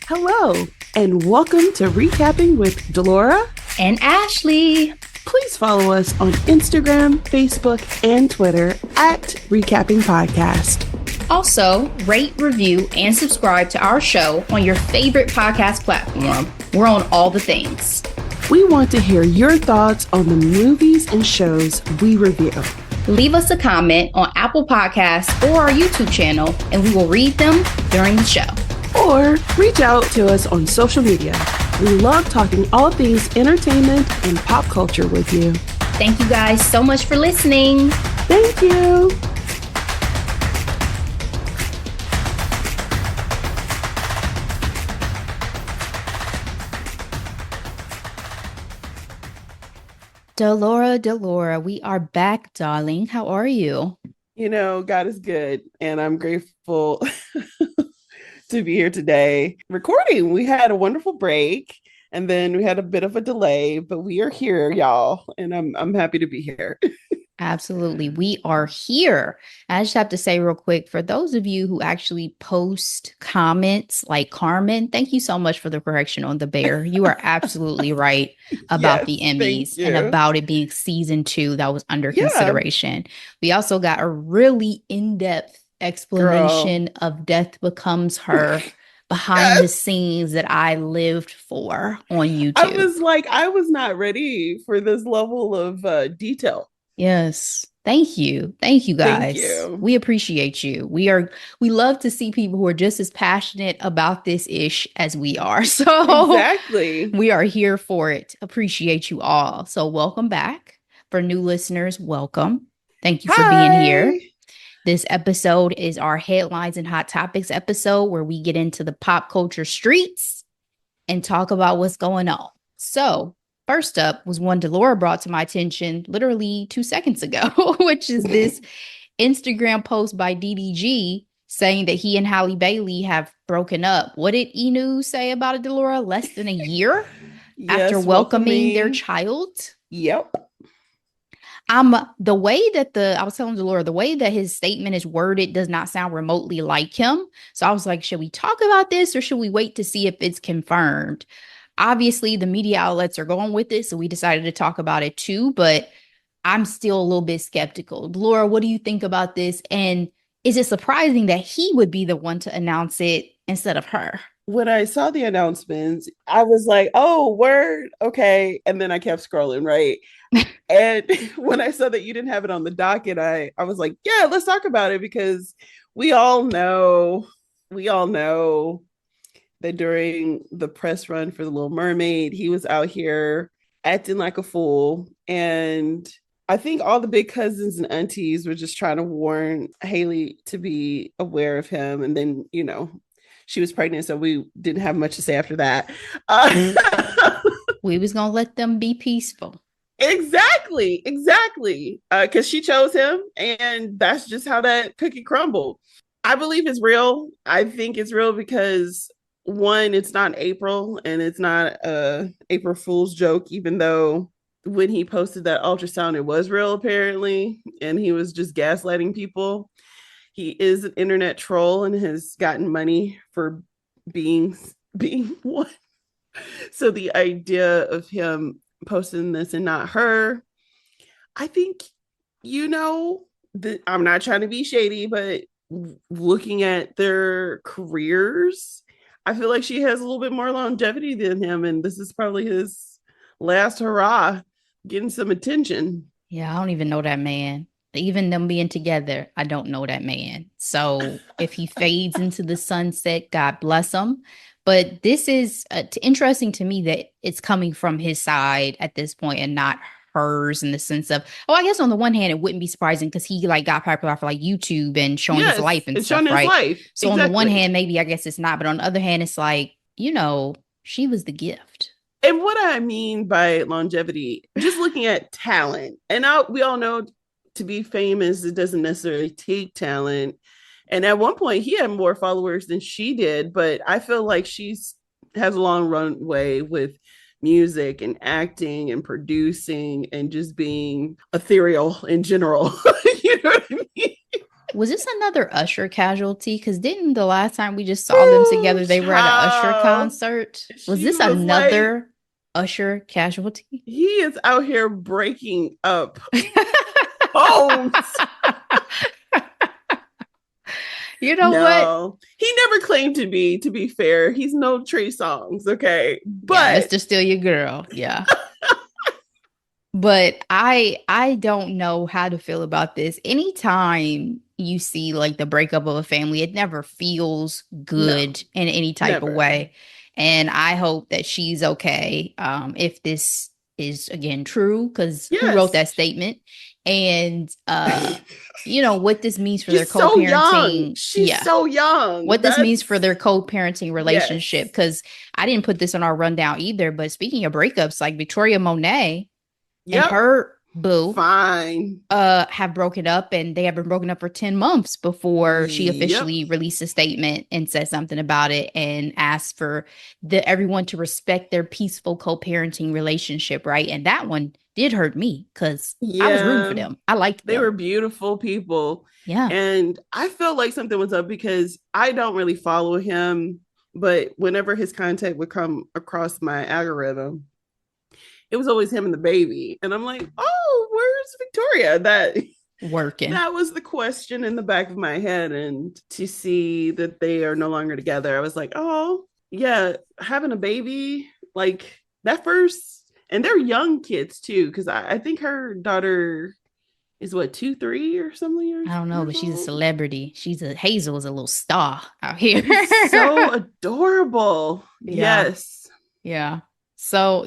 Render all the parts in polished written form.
Hello, and welcome to Recapping with Delora and Ashley. Please follow us on Instagram, Facebook, and Twitter at Recapping Podcast. Also, rate, review, and subscribe to our show on your favorite podcast platform. We're on all the things. We want to hear your thoughts on the movies and shows we review. Leave us a comment on Apple Podcasts or our YouTube channel, and we will read them during the show. Or reach out to us on social media. We love talking all things entertainment and pop culture with you. Thank you guys so much for listening. Thank you. Delora, we are back, darling. How are you? You know, God is good, and I'm grateful to be here today recording. We had a wonderful break, and then we had a bit of a delay, but we are here, y'all, and I'm happy to be here. Absolutely. We are here. I just have to say real quick, for those of you who actually post comments like Carmen, thank you so much for the correction on the bear. You are absolutely right about the Emmys and about it being season 2 that was under consideration. We also got a really in-depth explanation of Death Becomes Her behind the scenes that I lived for on YouTube. I was like, I was not ready for this level of detail. Yes. Thank you. Thank you, guys. Thank you. We appreciate you. We love to see people who are just as passionate about this ish as we are. So exactly. We are here for it. Appreciate you all. So welcome back. For new listeners, welcome. Thank you for being here. This episode is our headlines and hot topics episode where we get into the pop culture streets and talk about what's going on. So first up was one Delora brought to my attention literally 2 seconds ago, which is this Instagram post by DDG saying that he and Halle Bailey have broken up. What did E-News say about it, Delora? Less than a year after welcoming their child? Yep. The way that I was telling Delora, the way that his statement is worded does not sound remotely like him. So I was like, should we talk about this or should we wait to see if it's confirmed? Obviously, the media outlets are going with it, so we decided to talk about it too, but I'm still a little bit skeptical. Laura, what do you think about this? And is it surprising that he would be the one to announce it instead of her? When I saw the announcements, I was like, oh, word, okay. And then I kept scrolling, right? And when I saw that you didn't have it on the docket, I was like, yeah, let's talk about it because we all know that during the press run for The Little Mermaid, he was out here acting like a fool. And I think all the big cousins and aunties were just trying to warn Haley to be aware of him. And then, you know, she was pregnant, so we didn't have much to say after that. We was going to let them be peaceful. Exactly. Because she chose him, and that's just how that cookie crumbled. I believe it's real. I think it's real because one, it's not April and it's not a April Fool's joke, even though when he posted that ultrasound, it was real apparently, and he was just gaslighting people. He is an internet troll and has gotten money for being one. So the idea of him posting this and not her, I think, you know, I'm not trying to be shady, but looking at their careers, I feel like she has a little bit more longevity than him, and this is probably his last hurrah, getting some attention. Yeah, I don't even know that man. Even them being together, I don't know that man. So if he fades into the sunset, God bless him. But this is interesting to me that it's coming from his side at this point and not hers, in the sense of, I guess on the one hand, it wouldn't be surprising because he like got popular for like YouTube and showing his life and stuff, right? So on the one hand, maybe I guess it's not, but on the other hand, it's like, you know, she was the gift. And what I mean by longevity, just looking at talent, and we all know to be famous, it doesn't necessarily take talent. And at one point, he had more followers than she did, but I feel like has a long runway with music and acting and producing and just being ethereal in general. You know what I mean? Was this another Usher casualty? Because didn't the last time we just saw them Ooh, together, they were at an Usher child. concert? Was She this was like, another Usher casualty? he is out here breaking up homes. You know what? No, he never claimed to be fair. He's no Trey Songs, okay? Yeah, But Mr. Steal Your Girl. Yeah. But I don't know how to feel about this. Anytime you see like the breakup of a family, it never feels no, good in any type of never. way. And I hope that she's okay. If this is again true, because who wrote Yes. that statement? And what this means for their She's so young. co-parenting. She's Yeah. so young. What this means for That's their co-parenting relationship. yes. Because I didn't put this on our rundown either. But speaking of breakups, like Victoria Monet and Yep. her boo Fine. have broken up, and they have been broken up for 10 months before she Yep. officially released a statement and said something about it and asked for everyone to respect their peaceful co-parenting relationship, right? And that one did hurt me because I was rooting for Yeah. them. I liked They them. were beautiful people. Yeah. And I felt like something was up because I don't really follow him, but whenever his content would come across my algorithm, it was always him and the baby. And I'm like, oh, where's Victoria? Working. That was the question in the back of my head. And to see that they are no longer together, I was like, oh, yeah, having a baby, like that first, and they're young kids too, because I think her daughter is what, 2, 3 or something I don't know, years but she's a old. celebrity. Hazel is a little star out here. And he's so adorable. Yeah. Yes. Yeah. So,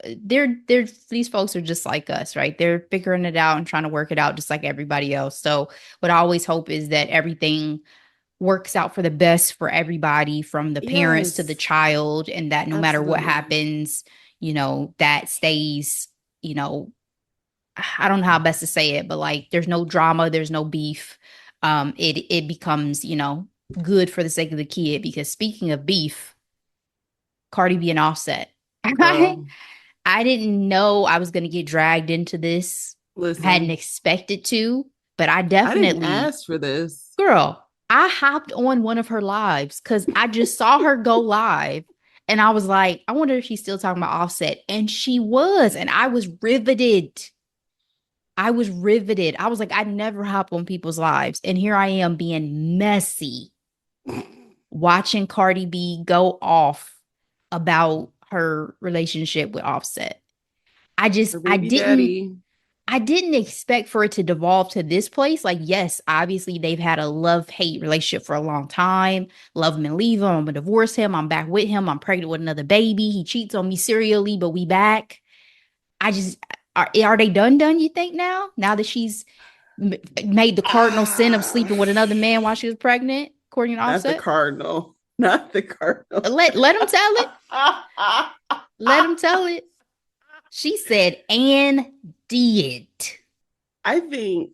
they're these folks are just like us, right? They're figuring it out and trying to work it out just like everybody else. So, what I always hope is that everything works out for the best for everybody, from the parents to the Yes. child, and that no matter what Absolutely. happens, that stays, I don't know how best to say it, but like there's no drama, there's no beef. It becomes, good for the sake of the kid. Because speaking of beef, Cardi B and Offset. I Girl, didn't know I was going to get dragged into this. I hadn't listen, expected to, but I I didn't definitely, ask for this. girl, I hopped on one of her lives because I just saw her go live. And I was like, I wonder if she's still talking about Offset. And she was. And I was riveted. I was riveted. I was like, I never hop on people's lives. And here I am being messy, watching Cardi B go off about her relationship with Offset. I just Her baby daddy. I didn't expect for it to devolve to this place. Like, yes, obviously they've had a love-hate relationship for a long time. Love him and leave him. I'm gonna divorce him. I'm back with him. I'm pregnant with another baby. He cheats on me serially, but we back. I just are they done, you think now? Now that she's made the cardinal sin of Ah, sleeping with another man while she was pregnant, according to not the Offset? cardinal. Not the cardinal. Let him tell it. Let him tell it. She said, and did. I think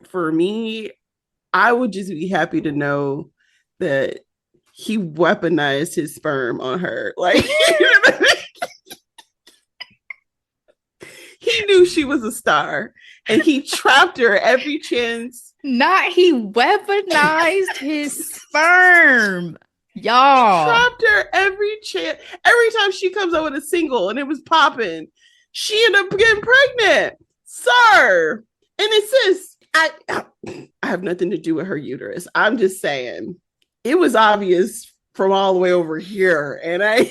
for me, I would just be happy to know that he weaponized his sperm on her. Like, he knew she was a star and he trapped her every chance. Not he weaponized his sperm. He Y'all. trapped her every chance. Every time she comes out with a single and it was popping, she ended up getting pregnant, sir. And it says, I have nothing to do with her uterus. I'm just saying it was obvious from all the way over here. And I'm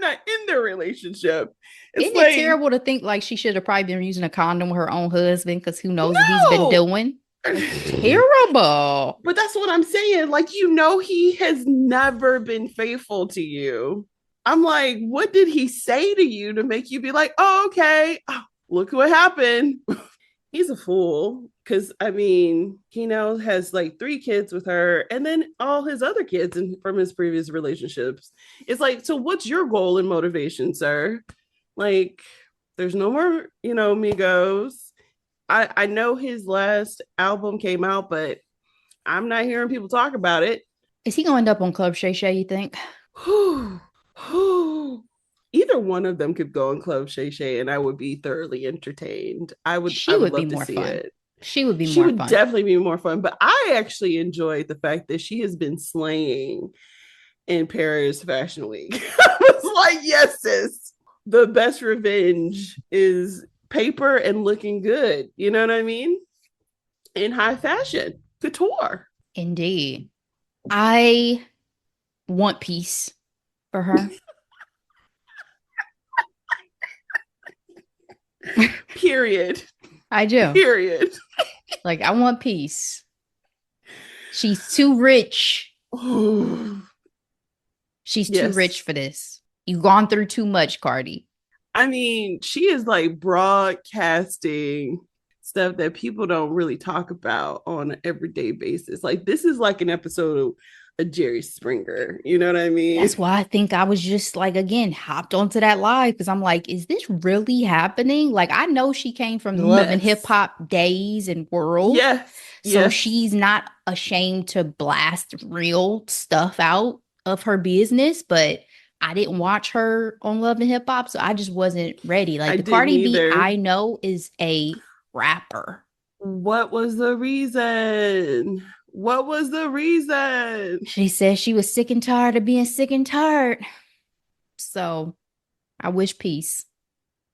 not in their relationship. It's Isn't it like, terrible to think like she should have probably been using a condom with her own husband because who knows what he's been no. doing? Like, terrible. But that's what I'm saying. Like, he has never been faithful to you. I'm like, what did he say to you to make you be like, oh, okay, oh, look what happened? He's a fool. Cause I mean, he now has like 3 kids with her, and then all his other kids from his previous relationships. It's like, so what's your goal and motivation, sir? Like, there's no more, Migos. I know his last album came out, but I'm not hearing people talk about it. Is he going to end up on Club Shay Shay, you think? Either one of them could go in Club Shay Shay, and I would be thoroughly entertained. I She would would be love to more see fun. it. She would be She more would fun. definitely be more fun. But I actually enjoyed the fact that she has been slaying in Paris Fashion Week. I was like, yes, sis. The best revenge is paper and looking good. You know what I mean? In high fashion, couture. Indeed. I want peace for her. Period. I do. Period. Like, I want peace. She's too rich. She's too rich for this. You've gone through too much, Cardi. I mean, she is like broadcasting stuff that people don't really talk about on an everyday basis. Like, this is like an episode of Jerry Springer. You know what I mean? That's why I think I was just like, again, hopped onto that live because I'm like, is this really happening? Like, I know she came from the love and hip hop days and world. Yes. So she's not ashamed to blast real stuff out of her business, but I didn't watch her on Love and Hip Hop, so I just wasn't ready. Like, the Cardi B I know is a rapper. What was the reason? What was the reason? She said she was sick and tired of being sick and tired. So I wish peace.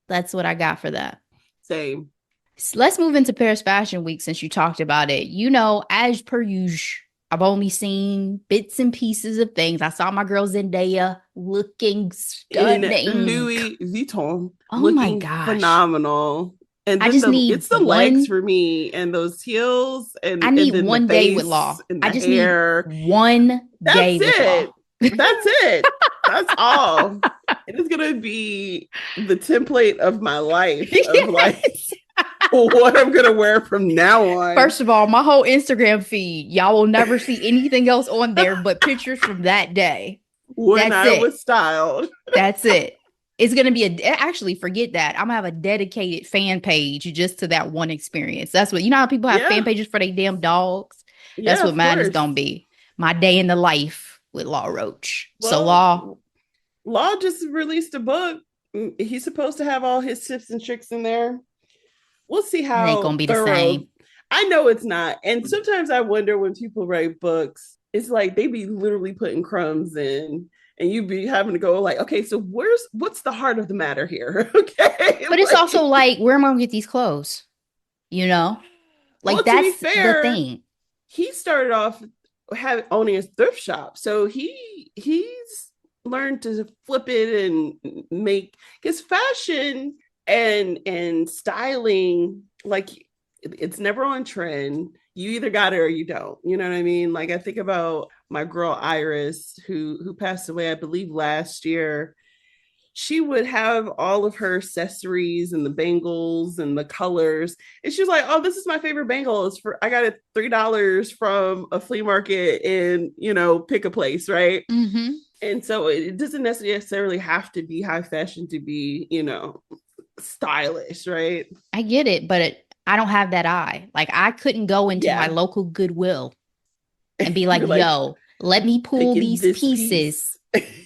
That's what I got for that. Same. So let's move into Paris Fashion Week since you talked about it. You know, as per usual, I've only seen bits and pieces of things. I saw my girl Zendaya looking stunning. In Louis Vuitton. Oh my gosh. Phenomenal. And I just need it's the legs for me and those heels and I need and one day with Law. I just hair. Need one day with Law. That's it. That's all. It is gonna be the template of my life of like what I'm gonna wear from now on. First of all, my whole Instagram feed, y'all will never see anything else on there but pictures from that day. When I was styled. That's it. It's going to be actually, forget that. I'm going to have a dedicated fan page just to that one experience. That's what, you know how people have fan pages for their damn dogs? That's what mine is going to be. My day in the life with Law Roach. Well, so Law just released a book. He's supposed to have all his tips and tricks in there. We'll see how. It ain't going to be the same. I know it's not. And sometimes I wonder when people write books, it's like they be literally putting crumbs in. And you be having to go like, okay, so what's the heart of the matter here? Okay. But it's also like, where am I going to get these clothes? You know? Like, that's the thing. He started off owning a thrift shop. So he's learned to flip it and make his fashion and styling, like it's never on trend. You either got it or you don't. You know what I mean? Like I think about my girl Iris, who passed away, I believe, last year. She would have all of her accessories and the bangles and the colors. And she was like, oh, this is my favorite bangle. I got it $3 from a flea market in, pick a place, right? Mm-hmm. And so it doesn't necessarily have to be high fashion to be, stylish, right? I get it, but I don't have that eye. Like I couldn't go into my local Goodwill and be like, yo, let me pull these pieces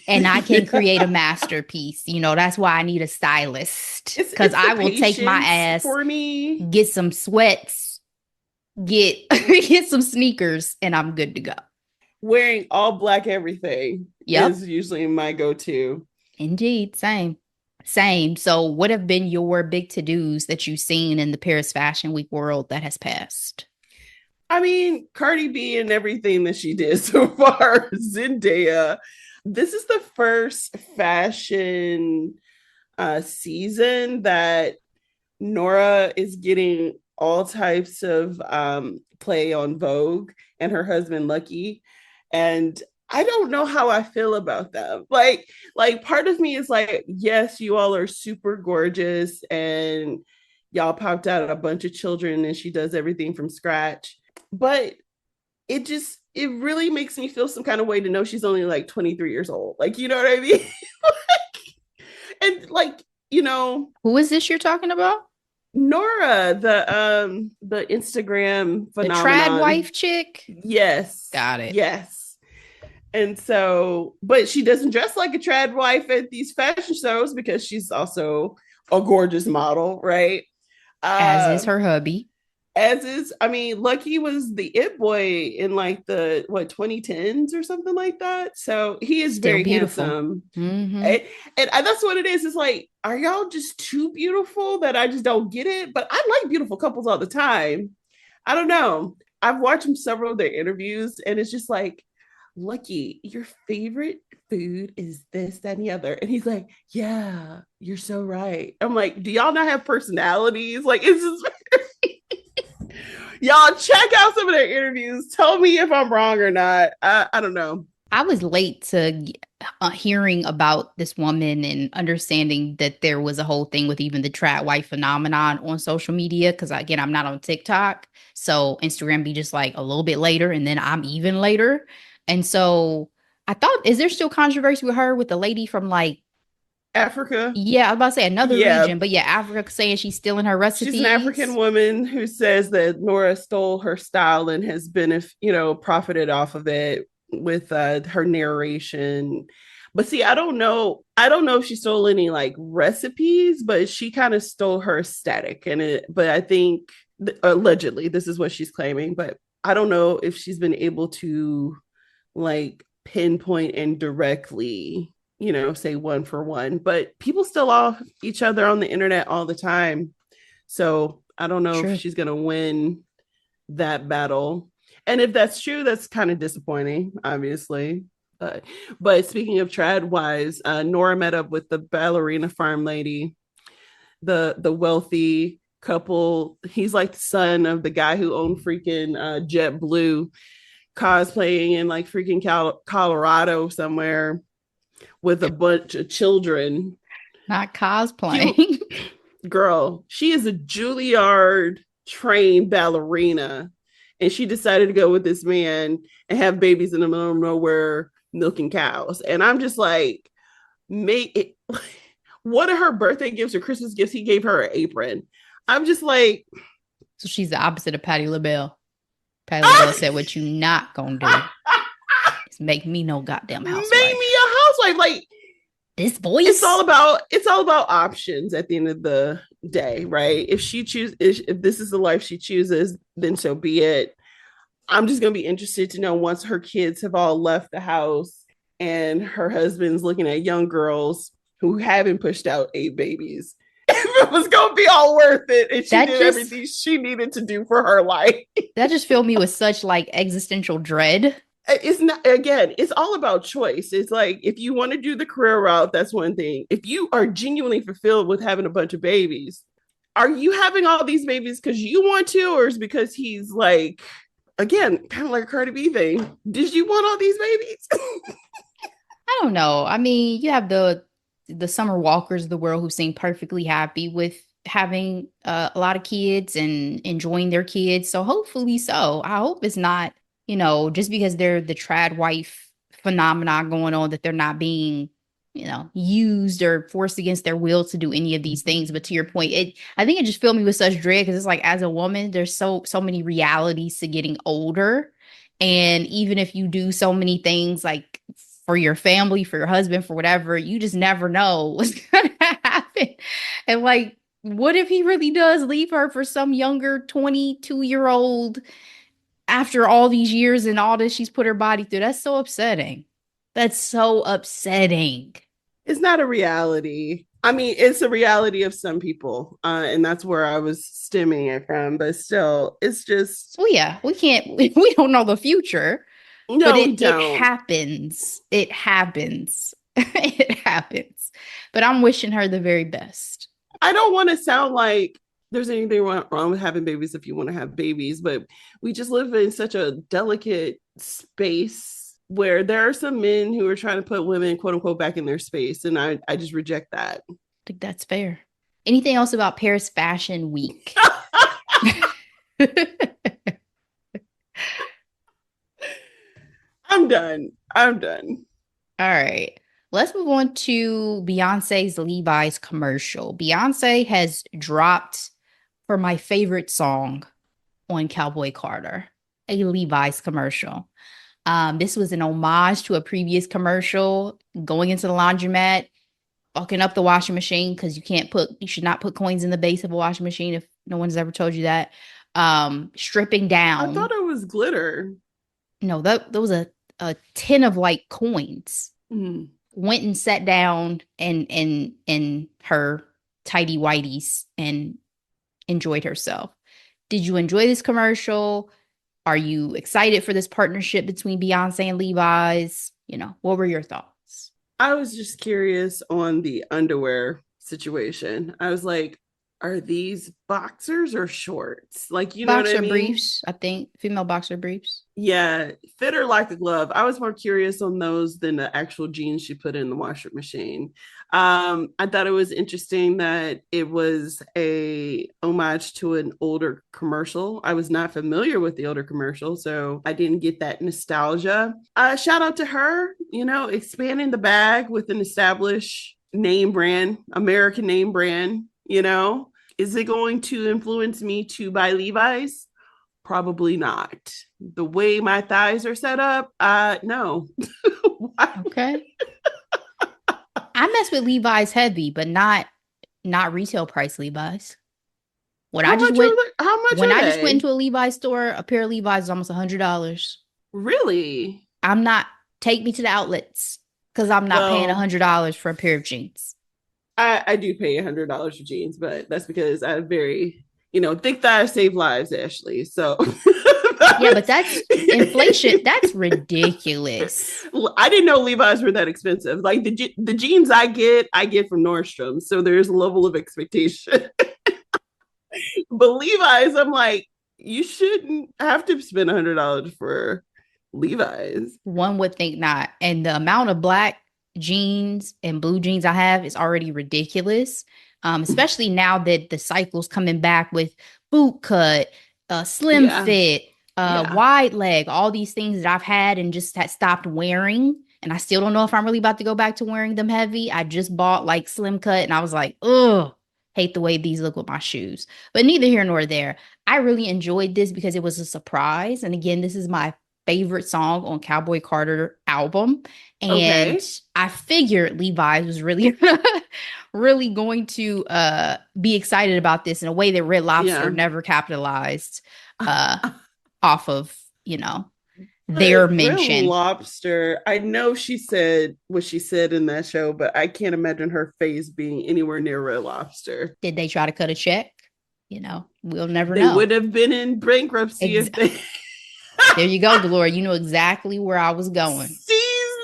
and I can create a masterpiece. That's why I need a stylist, because I will take my ass for me, get some sweats, get some sneakers, and I'm good to go. Wearing all black everything is usually my go-to. Indeed. Same. So what have been your big to-dos that you've seen in the Paris Fashion Week world that has passed? I mean, Cardi B and everything that she did so far, Zendaya. This is the first fashion season that Nora is getting all types of play on Vogue and her husband Lucky. And I don't know how I feel about them. Like part of me is like, yes, you all are super gorgeous and y'all popped out a bunch of children and she does everything from scratch. But it really makes me feel some kind of way to know she's only like 23 years old. Like, you know what I mean? Who is this you're talking about? Nora, the Instagram phenomenon. The trad wife chick? Yes. Got it. Yes. And so, but she doesn't dress like a trad wife at these fashion shows because she's also a gorgeous model, right? As is her hubby. As is, I mean, Lucky was the it boy in like the what 2010s or something like that. So he is Still very beautiful. handsome. Mm-hmm. And that's what it is. It's like, are y'all just too beautiful that I just don't get it? But I like beautiful couples all the time. I don't know. I've watched several of their interviews, and it's just like, Lucky, your favorite food is this, that, and the other. And he's like, yeah, you're so right. I'm like, do y'all not have personalities? Like, it's just y'all check out some of their interviews. Tell me if I'm wrong or not. I don't know. I was late to hearing about this woman and understanding that there was a whole thing with even the trad wife phenomenon on social media. Because again, I'm not on TikTok, so Instagram be just like a little bit later, and then I'm even later. And so I thought, is there still controversy with her with the lady from like, Africa. yeah, I was about to say another Yeah. region, but yeah, Africa saying she's stealing her She's an African recipes. woman who says that Nora stole her style and has been, profited off of it with her narration. But see, I don't know. I don't know if she stole any like recipes, but she kind of stole her aesthetic. But I think allegedly, this is what she's claiming. But I don't know if she's been able to like pinpoint and directly, say one for one, but people still off each other on the internet all the time. So I don't know if True. she's going to win that battle. And if that's true, that's kind of disappointing, obviously. But speaking of trad wise, Nora met up with the ballerina farm lady, the wealthy couple. He's like the son of the guy who owned freaking JetBlue, cosplaying in like freaking Colorado somewhere with a bunch of children. Not She, cosplaying. girl, she is a Juilliard trained ballerina, and she decided to go with this man and have babies in the middle of nowhere milking cows. And I'm just like, make it. One of her birthday gifts or Christmas gifts, he gave her an apron. I'm just like, So she's the opposite of Patti LaBelle. Patti LaBelle said, "What you not gonna do is make me no goddamn make me a housewife." housewife. Like, This it's voice. all about options at the end of the day, right? If this is the life she chooses, then so be it. I'm just gonna be interested to know once her kids have all left the house and her husband's looking at young girls who haven't pushed out 8 babies. If it was gonna be all worth it and she That did just everything she needed to do for her life. that just filled me with such like existential dread. It's not, again, it's all about choice. It's like if you want to do the career route, that's one thing. If you are genuinely fulfilled with having a bunch of babies, are you having all these babies because you want to, or is because he's like, again, kind of like a Cardi B thing? Did you want all these babies? I don't know. I mean, you have the Summer Walkers of the world who seem perfectly happy with having a lot of kids and enjoying their kids. So hopefully so. I hope it's not, just because they're the trad wife phenomenon going on that they're not being, used or forced against their will to do any of these things. But to your point, I think it just filled me with such dread because it's like as a woman, there's so many realities to getting older. And even if you do so many things like for your family, for your husband, for whatever, you just never know what's going to happen. And like, what if he really does leave her for some younger 22-year-old after all these years and all that she's put her body through? That's so upsetting. That's so upsetting. It's not a reality. I mean, it's a reality of some people, and that's where I was stemming it from. But still, it's just Well, yeah, we can't, we don't know the future, but no, we it don't. happens. It happens. It happens. But I'm wishing her the very best. I don't want to sound like there's anything wrong with having babies if you want to have babies, but we just live in such a delicate space where there are some men who are trying to put women, quote unquote, back in their space. And I just reject that. I think that's fair. Anything else about Paris Fashion Week? I'm done. I'm done. All right. Let's move on to Beyonce's Levi's commercial. Beyonce has dropped for my favorite song on Cowboy Carter, a Levi's commercial. This was an homage to a previous commercial, going into the laundromat, fucking up the washing machine because you should not put coins in the base of a washing machine if no one's ever told you that. stripping I down. thought it was glitter. No, that was a tin of like coins. Mm. Went and sat down in her tidy whities and enjoyed herself. Did you enjoy this commercial? Are you excited for this partnership between Beyonce and Levi's? What were your thoughts? I was just curious on the underwear situation. I was like, are these boxers or shorts? Like, you know what I Boxer mean? briefs, I think. Female boxer briefs. Yeah, fit her like a glove. I was more curious on those than the actual jeans she put in the washer machine. I thought it was interesting that it was a homage to an older commercial. I was not familiar with the older commercial, so I didn't get that nostalgia. Shout out to her, expanding the bag with an established name brand, American name brand. Is it going to influence me to buy Levi's? Probably not. The way my thighs are set up, no. Okay. I mess with Levi's heavy, but not retail price Levi's. When I just went How much when are I just went they? into a Levi's store, a pair of Levi's is almost $100. Really? I'm not take me to the outlets because I'm not paying Well, $100 for a pair of jeans. I do pay $100 for jeans, but that's because I have very, thick thighs save lives, Ashley. So Yeah, but that's inflation. That's ridiculous. I didn't know Levi's were that expensive. Like the jeans I get from Nordstrom. So there's a level of expectation. But Levi's, I'm like, you shouldn't have to spend $100 for Levi's. One would think not. And the amount of black jeans and blue jeans I have is already ridiculous. Especially now that the cycle's coming back with boot cut, slim Yeah. fit, Yeah. wide leg, all these things that I've had and just had stopped wearing. And I still don't know if I'm really about to go back to wearing them heavy. I just bought like slim cut and I was like, ugh, hate the way these look with my shoes. But neither here nor there. I really enjoyed this because it was a surprise. And again, this is my favorite song on Cowboy Carter album. And Okay. I figured Levi was really really going to be excited about this in a way that Red Lobster Yeah. never capitalized uh off of, their But Red mention. Lobster, I know she said what she said in that show, but I can't imagine her face being anywhere near Red Lobster. Did they try to cut a check? We'll never They know. would have been in bankruptcy if they There you go, Delora. You know exactly where I was going. seize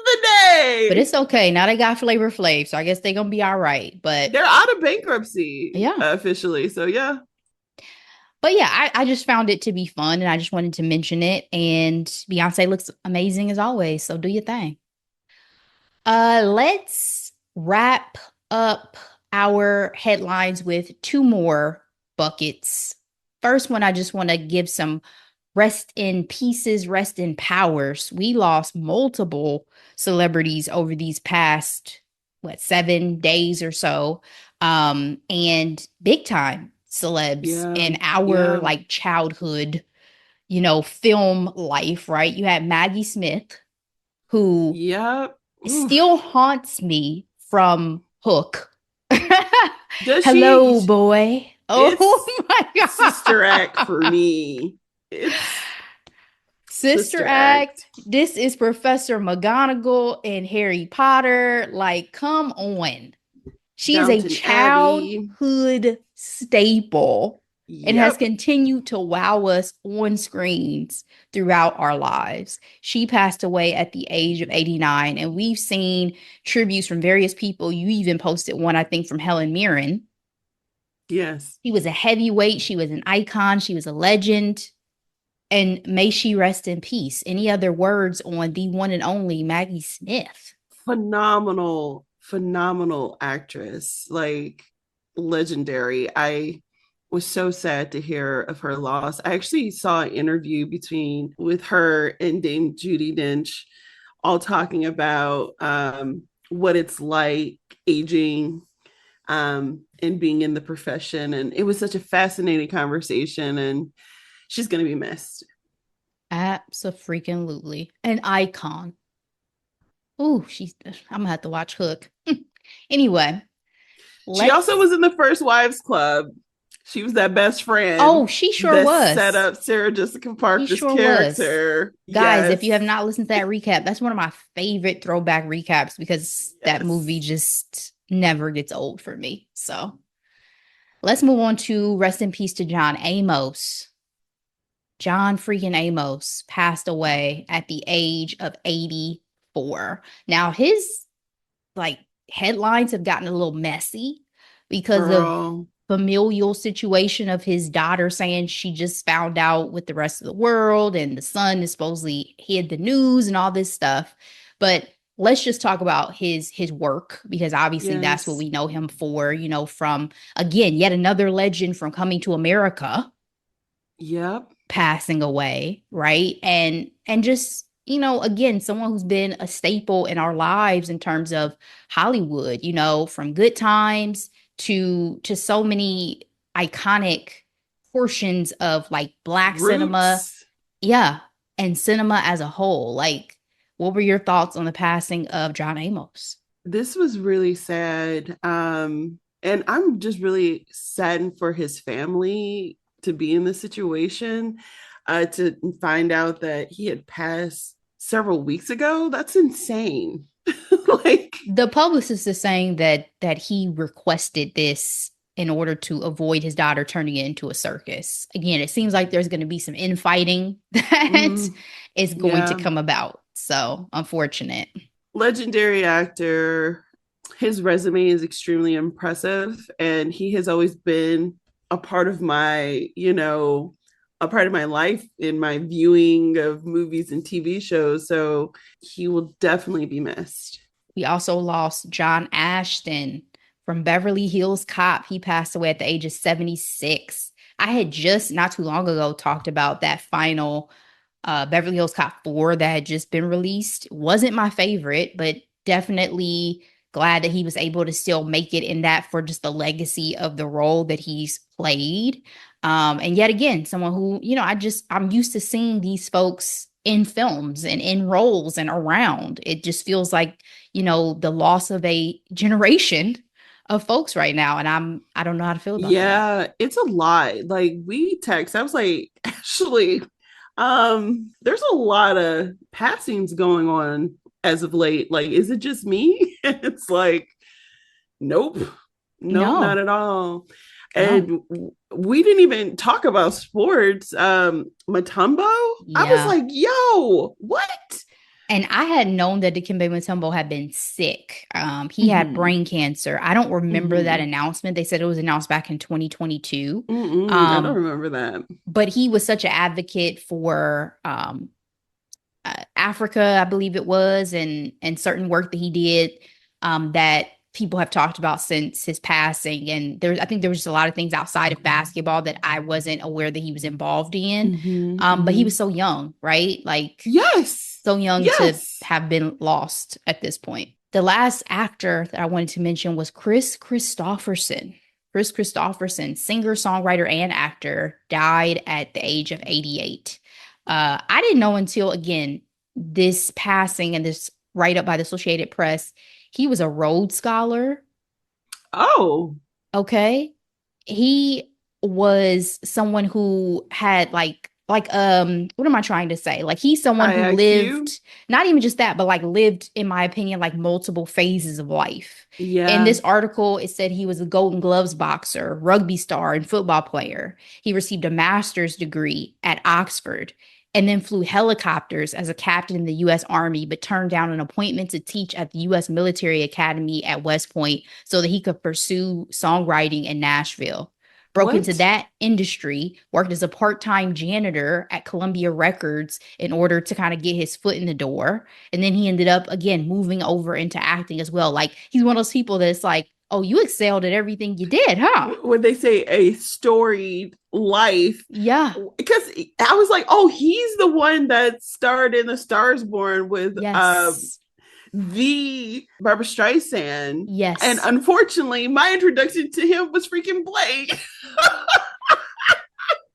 the day. But it's okay. Now they got Flavor Flav, so I guess they're gonna be all right. But they're out of bankruptcy, yeah. officially. So yeah. But yeah, I just found it to be fun and I just wanted to mention it. And Beyonce looks amazing as always. So do your thing. Let's wrap up our headlines with two more buckets. First one, I just want to give some rest in pieces, rest in powers. We lost multiple celebrities over these past, 7 days or so. And big time celebs in our like childhood, film life, right? You had Maggie Smith, who still haunts me from Hook. Hello, boy. Oh my God. Sister Act for me. It's Sister Act. This is Professor McGonagall in Harry Potter. Like, come on. She is a childhood staple and has continued to wow us on screens throughout our lives. She passed away at the age of 89, and we've seen tributes from various people. You even posted one, I think, from Helen Mirren. Yes. She was a heavyweight. She was an icon. She was a legend. And may she rest in peace. Any other words on the one and only Maggie Smith? Phenomenal actress, like legendary. I was so sad to hear of her loss. I actually saw an interview with her and Dame Judi Dench, all talking about what it's like aging and being in the profession. And it was such a fascinating conversation, and she's going to be missed. Abso-freaking-lutely. An icon. Ooh, I'm going to have to watch Hook. Anyway. She also was in the First Wives Club. She was that best Oh, friend she sure that set was. up Sarah Jessica She Parker's sure was. character. Guys, if you have Yes. not listened to that recap, that's one of my favorite throwback recaps because that movie Yes. just never gets old for me. So let's move on to rest in peace to John Amos. John freaking Amos passed away at the age of 84. Now, his like headlines have gotten a little messy because of Girl. familial situation of his daughter saying she just found out with the rest of the world and the son is supposedly hid the news and all this stuff. But let's just talk about his work because obviously that's what Yes. we know him for, you know, from again, yet another legend from Coming to America Yep. passing away, right? And just, you know, again, someone who's been a staple in our lives in terms of Hollywood, you know, from Good Times to so many iconic portions of like black cinema. Roots. Yeah, and cinema as a whole. Like, what were your thoughts on the passing of John Amos? This was really sad. And I'm just really saddened for his family to be in this situation, to find out that he had passed several weeks ago. That's insane. Like, The publicist is saying that he requested this in order to avoid his daughter turning it into a circus. Again, it seems like there's going to be some infighting that mm, is going to yeah, come about. So unfortunate. legendary actor. His resume is extremely impressive, and he has always been a part of my, a part of my life in my viewing of movies and TV shows. So he will definitely be missed. We also lost John Ashton from Beverly Hills Cop. He passed away at the age of 76. I had just not too long ago talked about that final Beverly Hills Cop 4 that had just been released. Wasn't my favorite, but definitely glad that he was able to still make it in that for just the legacy of the role that he's played. And yet again, someone who, you know, I'm used to seeing these folks in films and in roles and around. It just feels like, you know, the loss of a generation of folks right now. And I don't know how to feel about that. Yeah, it's a lot. Like we text, I was like, actually, there's a lot of passings going on as of late. Like, is it just me? It's like, nope, nope, not No, at all. no. And we didn't even talk about sports. Matumbo, I was Yeah. like, yo, what? And I had known that Dikembe Mutombo had been sick. He had Mm-hmm. brain cancer. I don't remember that Mm-hmm. announcement. They said it was announced back in 2022. I don't remember that. But he was such an advocate for Africa, I believe it was, and certain work that he did that people have talked about since his passing. And I think there was just a lot of things outside of basketball that I wasn't aware that he was involved in. Mm-hmm. But he Mm-hmm. was so young, right? Like Yes. so young to Yes. have been lost at this point. The last actor that I wanted to mention was Chris Christopherson. Chris Christopherson, singer, songwriter, and actor, died at the age of 88. I didn't know until, again, this passing and this write up by the Associated Press, he was a Rhodes Scholar. Oh, Okay. He was someone who had what am I trying to say? Like he's someone who IIQ. lived not even just that, but like lived, in my opinion, like multiple phases of life. In Yeah. this article, it said he was a Golden Gloves boxer, rugby star, and football player. He received a master's degree at Oxford and then flew helicopters as a captain in the U.S. Army, but turned down an appointment to teach at the U.S. Military Academy at West Point so that he could pursue songwriting in Nashville. Broke into What? that industry, worked as a part-time janitor at Columbia Records in order to kind of get his foot in the door. And then he ended up again moving over into acting as well. Like he's one of those people that's like, oh, you excelled at everything you did, huh? When they say a storied life, Yeah. because I was like, oh, he's the one that starred in The Stars Born with Yes. the Barbara Streisand. And Yes. unfortunately, my introduction to him was freaking Blake.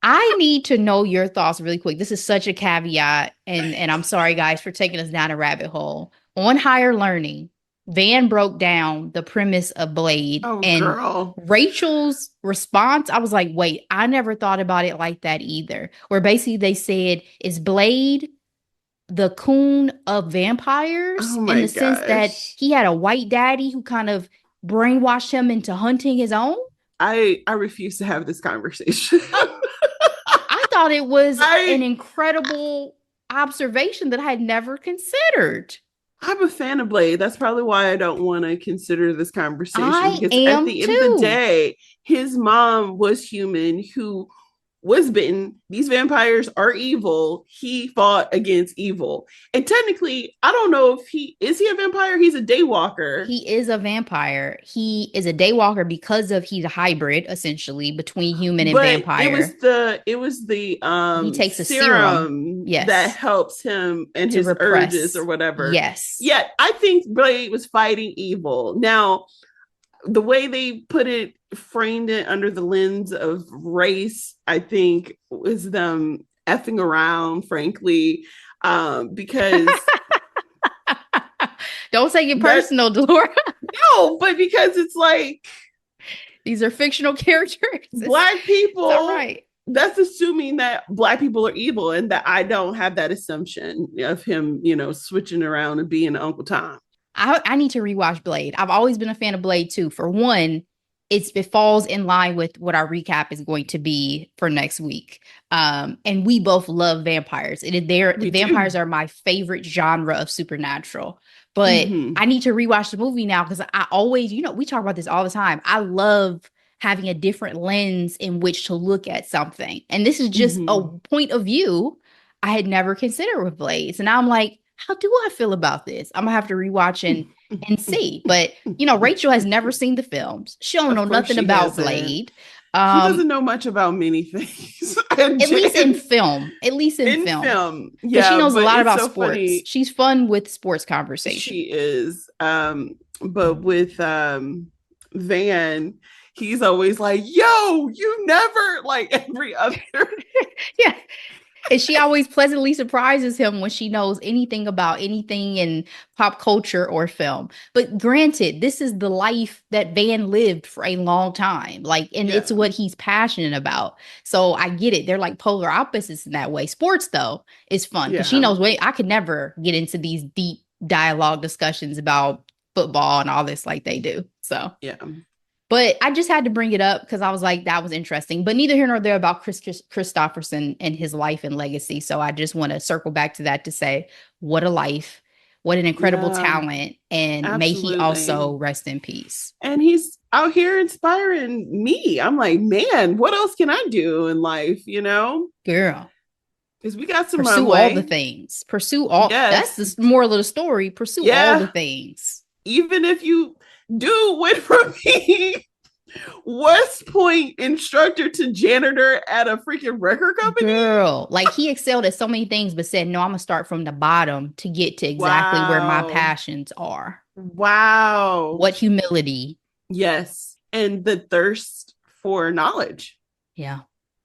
I need to know your thoughts really quick. This is such a caveat, and I'm sorry, guys, for taking us down a rabbit hole. On Higher Learning, Van broke down the premise of Blade, Oh, and girl. Rachel's response, I was like, wait, I never thought about it like that either. Where basically they said, is Blade the coon of vampires Oh in my the sense that gosh. he had a white daddy who kind of brainwashed him into hunting his own? I refuse to have this conversation. I thought it was an I incredible observation that I had never considered. I'm a fan of Blade. That's probably why I don't want to consider this conversation I because at am the end of the too. day, his mom was human who was bitten. These vampires are evil. He fought against evil. And technically, I don't know if he a vampire? He's a daywalker. He is a vampire. He is a daywalker because of he's a hybrid essentially between human and But vampire. it was the He takes a serum, serum that yes, helps him and to his urges repress. or whatever. Yes. Yet I think Blade was fighting evil. Now, the way they put it, framed it under the lens of race, I think was them effing around, frankly, because Don't take it that personal, Delora. no, but because it's like These are fictional characters. black It's all people. right. That's assuming that black people are evil, and that I don't have that assumption of him, switching around and being Uncle Tom. I need to rewatch Blade. I've always been a fan of Blade too. For one, it falls in line with what our recap is going to be for next week. And we both love vampires. Vampires are my favorite genre of supernatural. But Mm-hmm. I need to rewatch the movie now because I always, we talk about this all the time. I love having a different lens in which to look at something. And this is just a Mm-hmm. point of view I had never considered with Blades. And now I'm like, how do I feel about this? I'm gonna have to rewatch and see. But Rachel has never seen the films. She don't know Of course, nothing she about hasn't. Blade. She Um, doesn't know much about many things. And at least in Jen, film. At least in in film. film, Because she yeah, knows a but lot it's about so sports. funny. She's fun with sports conversation. She is. But with Van, he's always like, "Yo, you never like every other." Yeah. And she always pleasantly surprises him when she knows anything about anything in pop culture or film. But granted, this is the life that Van lived for a long time. Like, and it's Yeah, what he's passionate about. So I get it. They're like polar opposites in that way. Sports, though, is fun because she yeah, knows, wait, I could never get into these deep dialogue discussions about football and all this like they do. So. yeah. But I just had to bring it up because I was like, that was interesting. But neither here nor there about Christopherson and his life and legacy. So I just want to circle back to that to say, what a life, what an incredible Yeah, talent. And may he absolutely. also rest in peace. And he's out here inspiring me. I'm like, man, what else can I do in life, Girl, Because we got some pursue all the runway. things. Pursue all. That's Yes. the moral of the story. Pursue all the Yeah. things. Even if you do went from being West Point instructor to janitor at a freaking record company. Girl, like he excelled at so many things, but said, no, I'm going to start from the bottom to get to exactly where my Wow. passions are. Wow. What humility. Yes. And the thirst for knowledge. Yeah.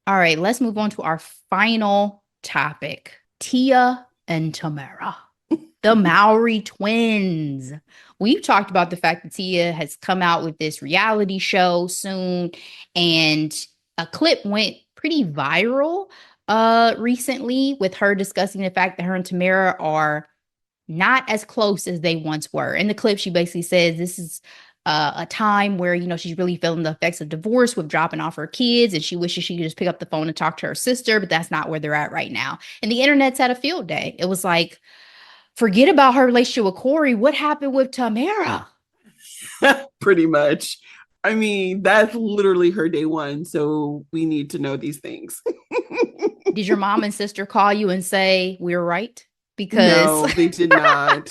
All right, let's move on to our final topic. Tia and Tamera, the Maori twins. We've talked about the fact that Tia has come out with this reality show soon, and a clip went pretty viral recently with her discussing the fact that her and Tamera are not as close as they once were. In the clip, she basically says this is a time where, she's really feeling the effects of divorce with dropping off her kids, and she wishes she could just pick up the phone and talk to her sister, but that's not where they're at right now. And the internet's had a field day. It was like, forget about her relationship with Corey. What happened with Tamera? Pretty much. I mean, that's literally her day one. So we need to know these things. Did your mom and sister call you and say we're right? No, Because they did not.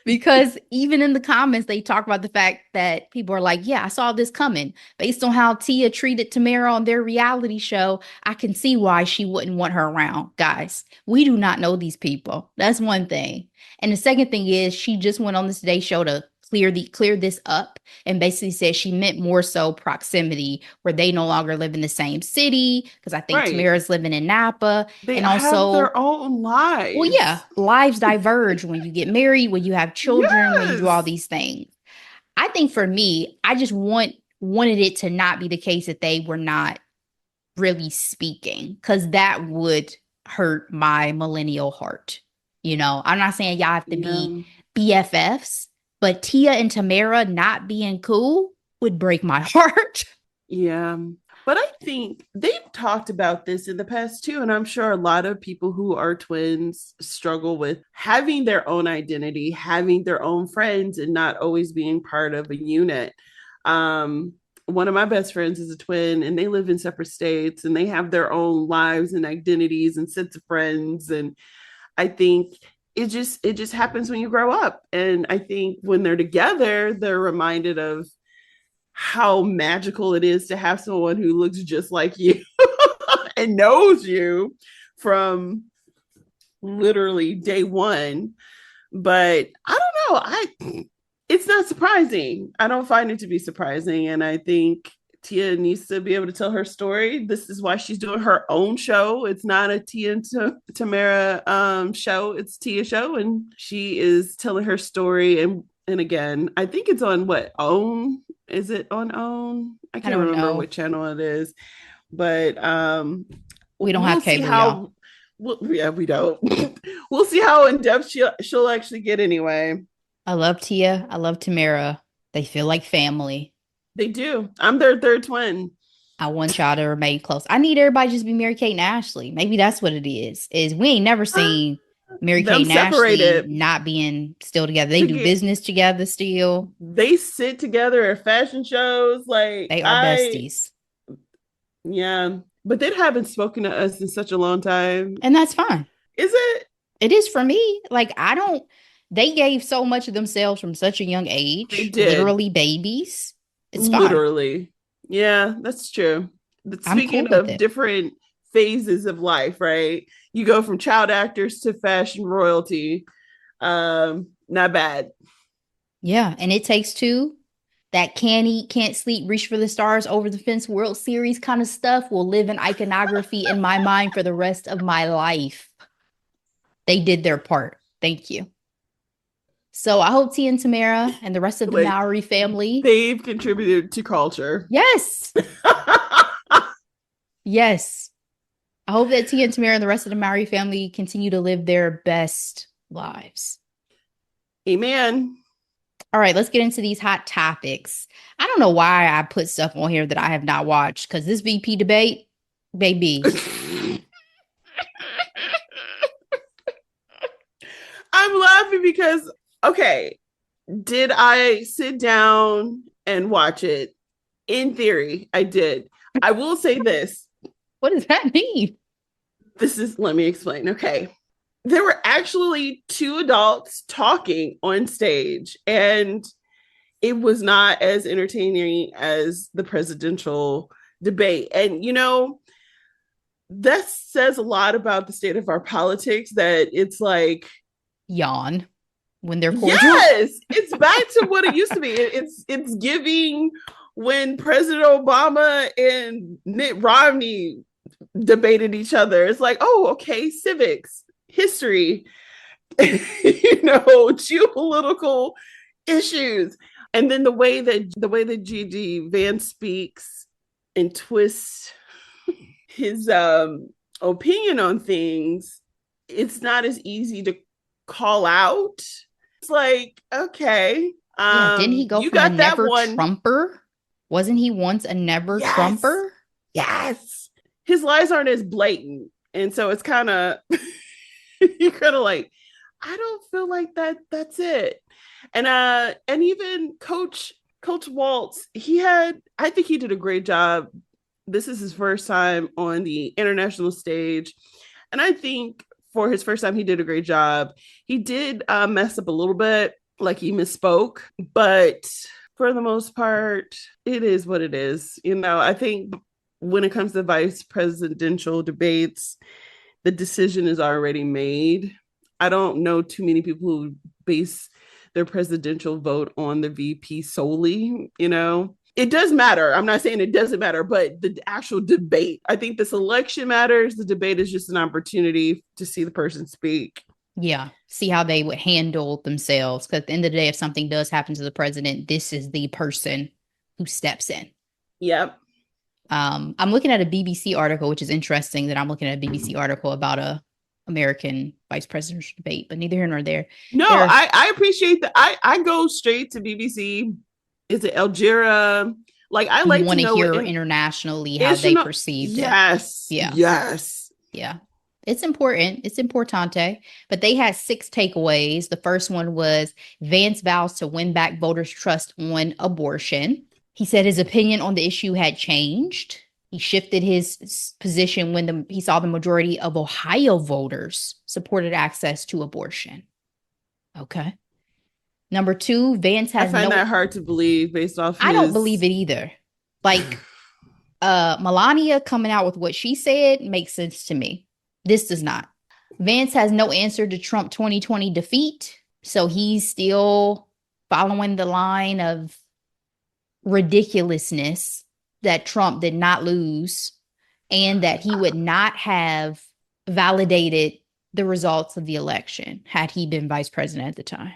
because even in the comments they talk about the fact that people are like, yeah, I saw this coming. Based on how Tia treated Tamara on their reality show, I can see why she wouldn't want her around. Guys, we do not know these people. That's one thing. And the second thing is she just went on this Today Show to clear this up and basically said she meant more so proximity where they no longer live in the same city because I think Right. Tamara's living in Napa. They And have also, their own well, lives. yeah, lives diverge when you get married, when you have children, when you do all Yes. these things. I think for me, I just wanted it to not be the case that they were not really speaking because that would hurt my millennial heart. I'm not saying y'all have to be Yeah. BFFs, but Tia and Tamera not being cool would break my heart. Yeah. But I think they've talked about this in the past too. And I'm sure a lot of people who are twins struggle with having their own identity, having their own friends, and not always being part of a unit. One of my best friends is a twin and they live in separate states and they have their own lives and identities and sets of friends. And I think it just happens when you grow up. And I think when they're together, they're reminded of how magical it is to have someone who looks just like you and knows you from literally day one. But I don't know. It's not surprising. I don't find it to be surprising. And I think Tia needs to be able to tell her story. This is why she's doing her own show. It's not a Tia and Tamera show. It's Tia's show, and she is telling her story. And again, I think it's on what OWN. Is it on OWN? I I can't don't remember know. what channel it is, but We don't we'll have see cable, y'all. how. Well, yeah, we don't. We'll see how in depth she'll actually get anyway. I love Tia. I love Tamara. They feel like family. They do. I'm their third twin. I want y'all to remain close. I need everybody to just be Mary Kate and Ashley. Maybe that's what it is. Is we ain't never seen Mary Them Kate and Ashley separated. not being still together. They To do get, business together still. they sit together at fashion shows. Like They are besties. yeah, but they haven't spoken to us in such a long time. And that's fine. Is it? It is for me. Like, they gave so much of themselves from such a young They age, did. literally babies. It's fine. Literally. Yeah, that's true. But I'm cool speaking with of it. different phases of life, right? You go from child actors to fashion royalty. Not bad. Yeah. And it takes two. That can't eat, can't sleep, reach for the stars, over the fence World Series kind of stuff will live in iconography in my mind for the rest of my life. They did their part. Thank you. So I hope Tia and Tamara and the rest of the Like Maori family. they've contributed to culture. Yes. Yes. I hope that Tia and Tamara and the rest of the Maori family continue to live their best lives. Amen. All right, let's get into these hot topics. I don't know why I put stuff on here that I have not watched because this VP debate, baby. I'm laughing because, okay, did I sit down and watch it? In theory, I did. I will say this. What does that mean? Let me explain. Okay. There were actually two adults talking on stage, and it was not as entertaining as the presidential debate. And, that says a lot about the state of our politics that it's like, Yawn when they're cordial. yes, it's back to what it used to be. It's giving when President Obama and Mitt Romney debated each other. It's like, oh, okay, civics, history, geopolitical issues. And then the way that GD Van speaks and twists his opinion on things, it's not as easy to call out. It's like, okay, Yeah, didn't he go you from a got that never one. Trumper? Wasn't he once a never Trumper? Yes. His lies aren't as blatant. And so it's kind of, you're kind of like, I don't feel like that's it. And even Coach Waltz, I think he did a great job. This is his first time on the international stage. And I think for his first time, he did a great job. He did mess up a little bit, like he misspoke, but for the most part, it is what it is. I think when it comes to vice presidential debates, the decision is already made. I don't know too many people who base their presidential vote on the VP solely, you know. It does matter. I'm not saying it doesn't matter, but the actual debate, I think this election matters. The debate is just an opportunity to see the person speak. Yeah. See how they would handle themselves. Because at the end of the day, if something does happen to the president, this is the person who steps in. Yep. I'm looking at a BBC article, which is interesting that I'm looking at a BBC article about a American vice presidential debate, but neither here nor there. No, I appreciate that. I go straight to BBC. Is it Algeria? Like, I like to know hear internationally how they perceived it. Yes. Yeah. Yes. Yeah. It's important. It's importante. But they had 6 takeaways. The first one was Vance vows to win back voters' trust on abortion. He said his opinion on the issue had changed. He shifted his position when he saw the majority of Ohio voters supported access to abortion. Okay. Number 2, Vance has I find that hard to believe based off I don't believe it either. Like, Melania coming out with what she said makes sense to me. This does not. Vance has no answer to Trump 2020 defeat. So he's still following the line of ridiculousness that Trump did not lose and that he would not have validated the results of the election had he been vice president at the time.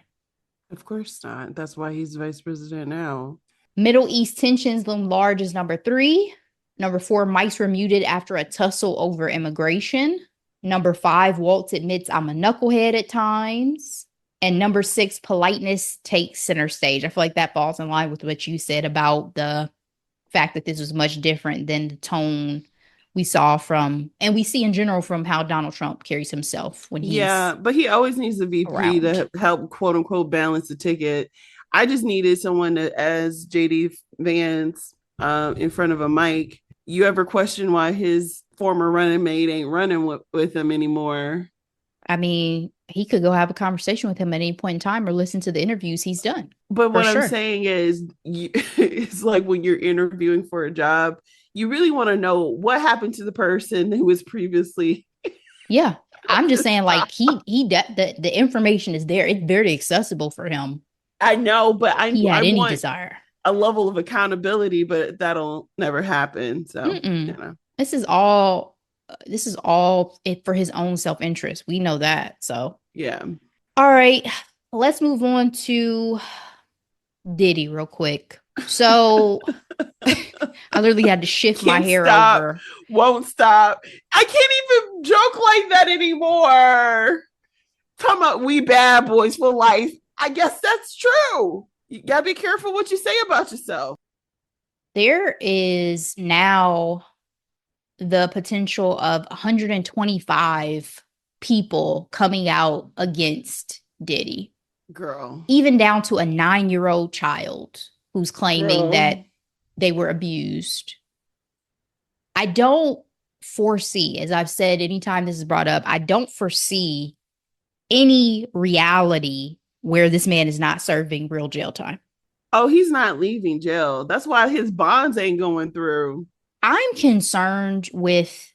Of course not. That's why he's vice president now. Middle East tensions loom large is number 3. Number 4, mics were muted after a tussle over immigration. Number 5, Waltz admits I'm a knucklehead at times. And number 6, politeness takes center stage. I feel like that falls in line with what you said about the fact that this was much different than the tone we saw from, and we see in general from how Donald Trump carries himself when he's but he always needs a VP around to help quote unquote balance the ticket. I just needed someone that, as JD Vance in front of a mic. You ever question why his former running mate ain't running with him anymore? I mean, he could go have a conversation with him at any point in time or listen to the interviews he's done. But what I'm saying is, it's like when you're interviewing for a job, you really want to know what happened to the person who was previously. Yeah, I'm just saying, like, the information is there. It's very accessible for him. I know, but he had any desire a level of accountability, but that'll never happen. So you know. This is all for his own self-interest. We know that. So yeah. All right, let's move on to Diddy real quick. So I literally had to shift my hair over. Won't stop. I can't even joke like that anymore. Talking about we bad boys for life. I guess that's true. You gotta be careful what you say about yourself. There is now the potential of 125 people coming out against Diddy. Girl. Even down to a 9-year-old child who's claiming that they were abused. I don't foresee, as I've said anytime this is brought up, I don't foresee any reality where this man is not serving real jail time. Oh, he's not leaving jail. That's why his bonds ain't going through. I'm concerned with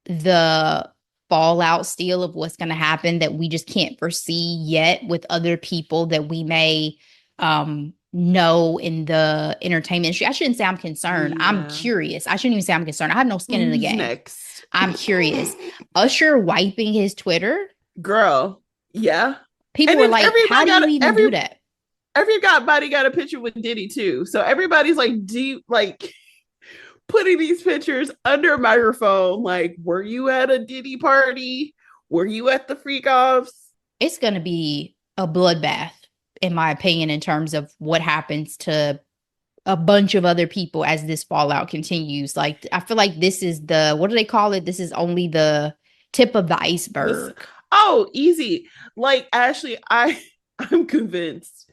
the fallout still of what's going to happen that we just can't foresee yet with other people that we may know in the entertainment industry. I shouldn't say I'm concerned. Yeah. I'm curious. I shouldn't even say I'm concerned. I have no skin in the game. Next. I'm curious. Usher wiping his Twitter. Girl. Yeah. People were like, how do you even do that? Everybody got a picture with Diddy too. So everybody's like deep, like putting these pictures under a microphone. Like, were you at a Diddy party? Were you at the freak offs? It's going to be a bloodbath, in my opinion, in terms of what happens to a bunch of other people as this fallout continues. Like, I feel like this is what do they call it? This is only the tip of the iceberg. Oh, easy. Like, Ashley, I'm convinced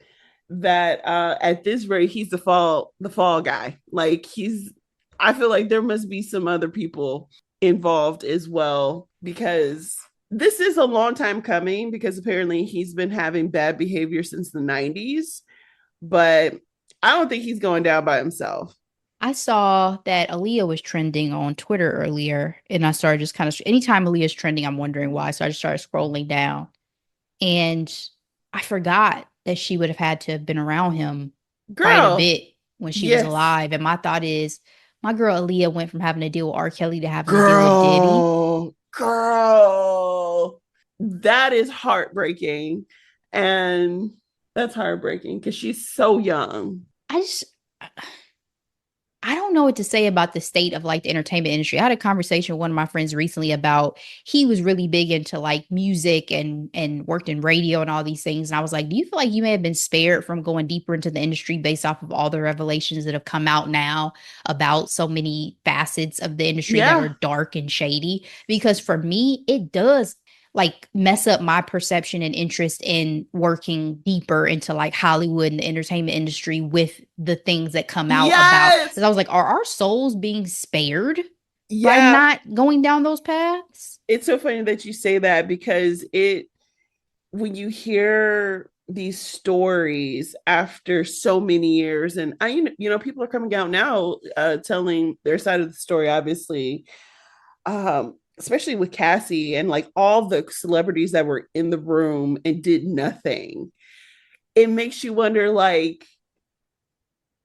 that at this rate, he's the fall guy. Like, I feel like there must be some other people involved as well, because this is a long time coming, because apparently he's been having bad behavior since the 90s, but I don't think he's going down by himself. I saw that Aaliyah was trending on Twitter earlier, and I started just kind of, anytime Aaliyah's trending, I'm wondering why. So I just started scrolling down, and I forgot that she would have had to have been around him quite a Girl, bit when she was yes. alive. And my thought is, my girl Aaliyah went from having to deal with R. Kelly to having to deal with Diddy. Girl, that is heartbreaking. And that's heartbreaking because she's so young. I just I don't know what to say about the state of like the entertainment industry. I had a conversation with one of my friends recently about he was really big into like music and worked in radio and all these things. And I was like, do you feel like you may have been spared from going deeper into the industry based off of all the revelations that have come out now about so many facets of the industry that are Yeah. dark and shady? Because for me, it does like mess up my perception and interest in working deeper into like Hollywood and the entertainment industry with the things that come out about. Yes. Because I was like, are our souls being spared by Yeah. not going down those paths? It's so funny that you say that because when you hear these stories after so many years, and people are coming out now telling their side of the story, obviously, especially with Cassie and like all the celebrities that were in the room and did nothing. It makes you wonder, like,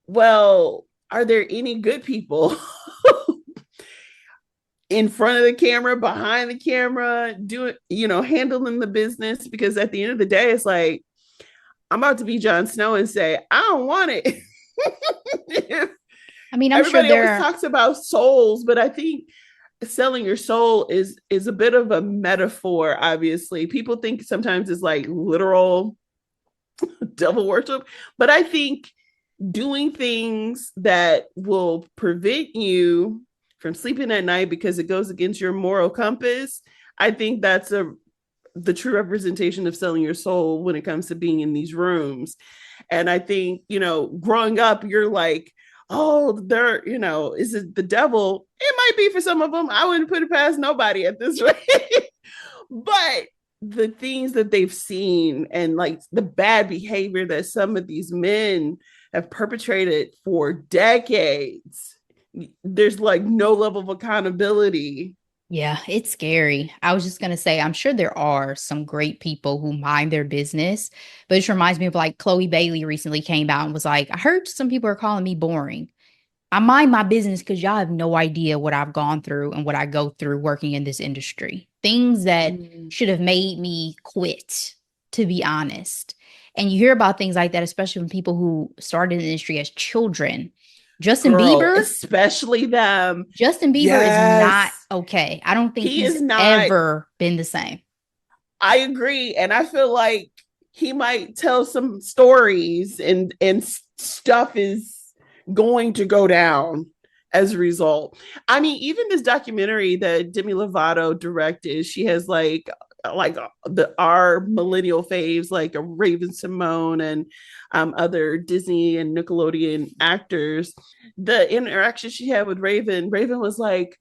well, are there any good people in front of the camera, behind the camera, doing, handling the business? Because at the end of the day, it's like, I'm about to be Jon Snow and say, I don't want it. I mean, I'm sure Everybody there always are. talks about souls, but I think selling your soul is a bit of a metaphor. Obviously, people think sometimes it's like literal devil worship, but I think doing things that will prevent you from sleeping at night because it goes against your moral compass, I think that's the true representation of selling your soul when it comes to being in these rooms. And I think, growing up, you're like, oh, is it the devil? It might be for some of them. I wouldn't put it past nobody at this rate. But the things that they've seen and like the bad behavior that some of these men have perpetrated for decades, there's like no level of accountability. Yeah, it's scary. I was just going to say, I'm sure there are some great people who mind their business, but it just reminds me of like Chloe Bailey recently came out and was like, I heard some people are calling me boring. I mind my business because y'all have no idea what I've gone through and what I go through working in this industry. Things that Mm. should have made me quit, to be honest. And you hear about things like that, especially from people who started in the industry as children. Justin Girl, Bieber, especially them. Justin Bieber is not Yes, okay. I don't think he he's is not. ever been the same. I agree. And I feel like he might tell some stories and stuff is going to go down as a result. I mean, even this documentary that Demi Lovato directed, she has like the our millennial faves like a Raven Simone and other Disney and Nickelodeon actors. The interaction she had with Raven was like,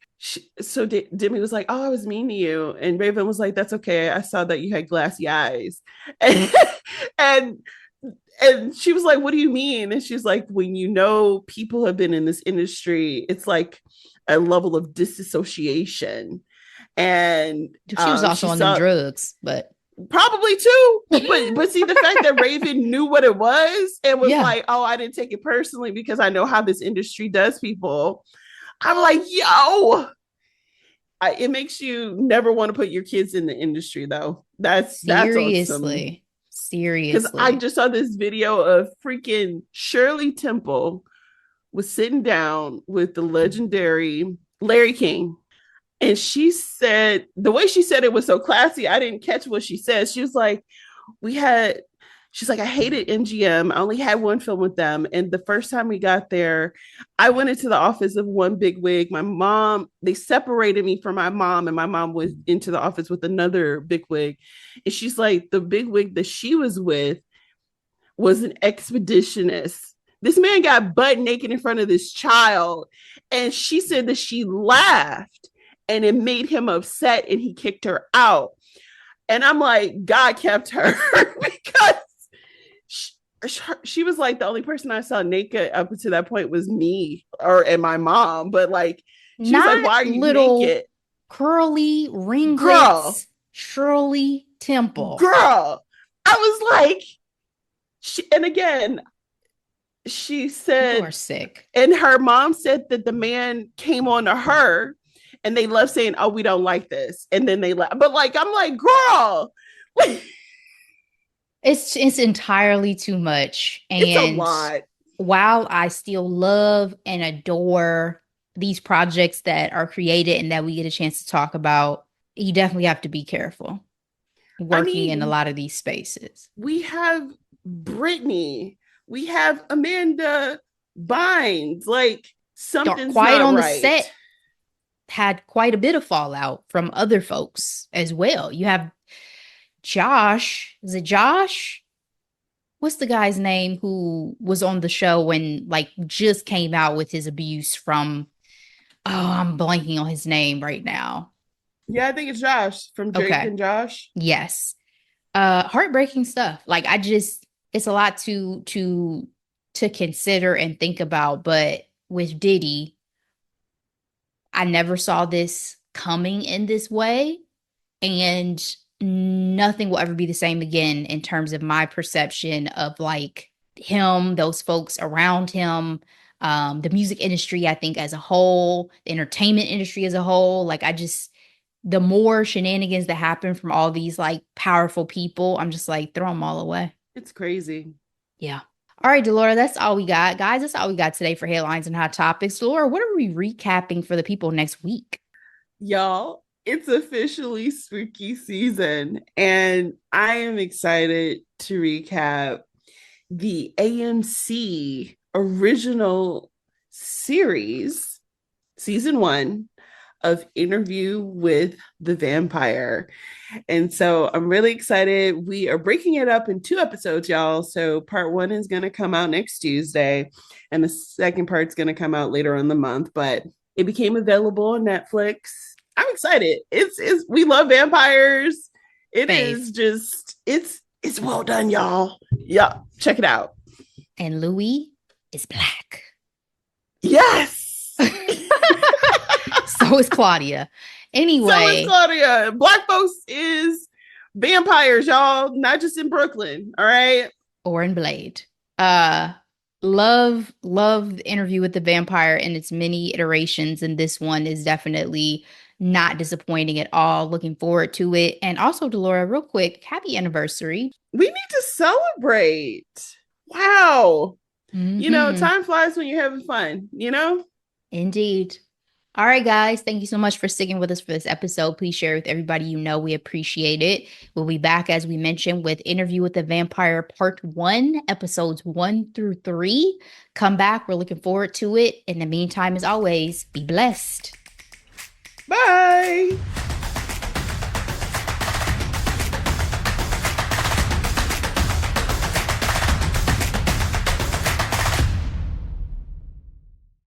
Demi was like, "Oh, I was mean to you," and Raven was like, "That's okay. I saw that you had glassy eyes," and and she was like, "What do you mean?" And she's like, "When people have been in this industry, it's like a level of disassociation." And She was also she on them saw drugs, but probably too, but see the fact that Raven knew what it was and was yeah. like, "Oh, I didn't take it personally because I know how this industry does people." I'm like, yo, it makes you never want to put your kids in the industry though. That's on some, Seriously. because I Seriously. just saw this video of freaking Shirley Temple was sitting down with the legendary Larry King. And she said, the way she said it was so classy, I didn't catch what she said. She was like, we had, she's like, I hated MGM. I only had one film with them. And the first time we got there, I went into the office of one big wig. My mom, they separated me from my mom, and my mom went into the office with another big wig. And she's like, the big wig that she was with was an expeditionist. This man got butt naked in front of this child. And she said that she laughed and it made him upset and he kicked her out. And I'm like, God kept her because she was like, the only person I saw naked up to that point was me and my mom. But like, she was like, Not why are you little naked? curly Girl, ringlets, Shirley Temple. girl. I was like, And again, she said, you are sick. And her mom said that the man came on to her and they love saying, oh, we don't like this. And then they left. But like, I'm like, girl, it's entirely too much. It's a And lot. while I still love and adore these projects that are created and that we get a chance to talk about, you definitely have to be careful working in a lot of these spaces. We have Brittany, we have Amanda Bynes, like something's Quiet not on right. The set had quite a bit of fallout from other folks as well. You have Josh. Is it Josh? What's the guy's name who was on the show when like just came out with his abuse from, oh, I'm blanking on his name right now. Yeah, I think it's Josh from Drake and Josh. Yes. Heartbreaking stuff. Like it's a lot to consider and think about. But with Diddy, I never saw this coming in this way. And nothing will ever be the same again in terms of my perception of like him, those folks around him, the music industry, I think as a whole, the entertainment industry as a whole. Like the more shenanigans that happen from all these like powerful people, I'm just like, throw them all away. It's crazy. Yeah. All right, Delora, that's all we got. Guys, that's all we got today for Headlines and Hot Topics. Delora, what are we recapping for the people next week? Y'all, it's officially spooky season, and I am excited to recap the AMC original series, season 1 of Interview with the Vampire. And so I'm really excited. We are breaking it up in 2 episodes, y'all. So part 1 is going to come out next Tuesday, and the second part's going to come out later in the month, but it became available on Netflix. I'm excited. It's we love vampires. It is just it's well done, y'all. Yeah, check it out. And Louis is black. Yes. So is Claudia. Anyway. So is Claudia. Black folks is vampires, y'all. Not just in Brooklyn. All right. Or in Blade. Love the Interview with the Vampire in its many iterations. And this one is definitely not disappointing at all. Looking forward to it. And also, Delora, real quick, happy anniversary. We need to celebrate. Wow. Mm-hmm. You know, time flies when you're having fun, you know? Indeed. All right, guys. Thank you so much for sticking with us for this episode. Please share with everybody you know. We appreciate it. We'll be back, as we mentioned, with Interview with the Vampire Part 1, episodes 1 through 3. Come back. We're looking forward to it. In the meantime, as always, be blessed. Bye.